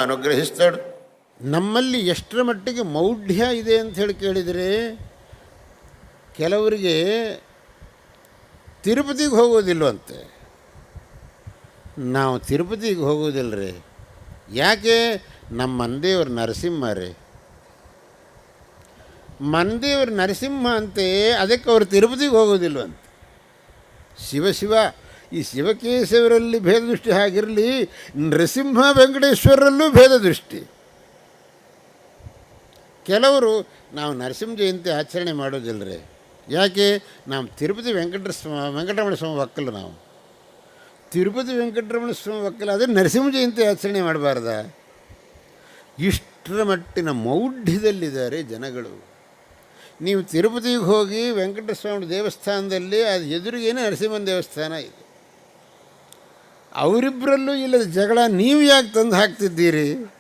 ಅನುಗ್ರಹಿಸ್ತಾడు. ನಮ್ಮಲ್ಲಿ ಎಷ್ಟರ ಮಟ್ಟಿಗೆ ಮೌಢ್ಯ ಇದೆ ಅಂತ ಹೇಳಿ ಕೇಳಿದರೆ, ಕೆಲವರಿಗೆ ತಿರುಪತಿಗೆ ಹೋಗೋದಿಲ್ವಂತೆ. ನಾವು ತಿರುಪತಿಗೆ ಹೋಗೋದಿಲ್ಲ ರೀ. ಯಾಕೆ? ನಮ್ಮ ಮನದೇವ್ರ ನರಸಿಂಹ ರೀ. ಮನದೇವ್ರ ನರಸಿಂಹ ಅಂತೆ, ಅದಕ್ಕೆ ಅವರು ತಿರುಪತಿಗೆ ಹೋಗೋದಿಲ್ವಂತೆ. ಶಿವ ಈ ಶಿವಕೇಶವರಲ್ಲಿ ಭೇದ ದೃಷ್ಟಿ ಆಗಿರಲಿ, ನರಸಿಂಹ ವೆಂಕಟೇಶ್ವರರಲ್ಲೂ ಭೇದ ದೃಷ್ಟಿ. ಕೆಲವರು ನಾವು ನರಸಿಂಹ ಜಯಂತಿ ಆಚರಣೆ ಮಾಡೋದಿಲ್ಲ ರೀ. ಯಾಕೆ? ನಾವು ತಿರುಪತಿ ವೆಂಕಟರಮಣ ಸ್ವಾಮಿ ಒಕ್ಕಲು. ನಾವು ತಿರುಪತಿ ವೆಂಕಟರಮಣ ಸ್ವಾಮಿ ಒಕ್ಕಲು, ಅದೇ ನರಸಿಂಹ ಜಯಂತಿ ಆಚರಣೆ ಮಾಡಬಾರ್ದ? ಇಷ್ಟರ ಮಟ್ಟಿನ ಮೌಢ್ಯದಲ್ಲಿದ್ದಾರೆ ಜನಗಳು. ನೀವು ತಿರುಪತಿಗೆ ಹೋಗಿ ವೆಂಕಟಸ್ವಾಮಿ ದೇವಸ್ಥಾನದಲ್ಲಿ ಅದು ಎದುರಿಗೇನೆ ನರಸಿಂಹನ ದೇವಸ್ಥಾನ ಇದೆ. ಅವರಿಬ್ಬರಲ್ಲೂ ಇಲ್ಲದ ಜಗಳ ನೀವು ಯಾಕೆ ತಂದು ಹಾಕ್ತಿದ್ದೀರಿ?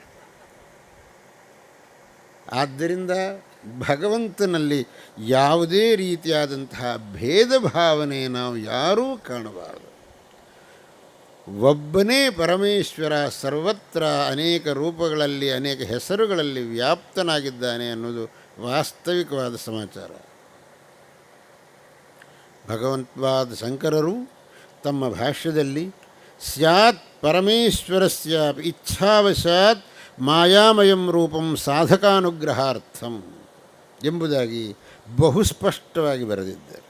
ಆದ್ದರಿಂದ ಭಗವಂತನಲ್ಲಿ ಯಾವುದೇ ರೀತಿಯಾದಂತಹ ಭೇದ ಭಾವನೆ ನಾವು ಯಾರೂ ಕಾಣಬಾರದು. ಒಬ್ಬನೇ ಪರಮೇಶ್ವರ ಸರ್ವತ್ರ ಅನೇಕ ರೂಪಗಳಲ್ಲಿ ಅನೇಕ ಹೆಸರುಗಳಲ್ಲಿ ವ್ಯಾಪ್ತನಾಗಿದ್ದಾನೆ ಅನ್ನೋದು ವಾಸ್ತವಿಕವಾದ ಸಮಾಚಾರ. ಭಗವಂತವಾದ ಶಂಕರರು ತಮ್ಮ ಭಾಷ್ಯದಲ್ಲಿ ಸ್ಯಾತ್ ಪರಮೇಶ್ವರಸ್ಯ ಇಚ್ಛಾವಶಾತ್ ಮಾಯಾಮಯಂ ರೂಪಂ ಸಾಧಕಾನುಗ್ರಹಾರ್ಥಂ ಎಂಬುದಾಗಿ ಬಹುಸ್ಪಷ್ಟವಾಗಿ ಬರೆದಿದ್ದಾರೆ.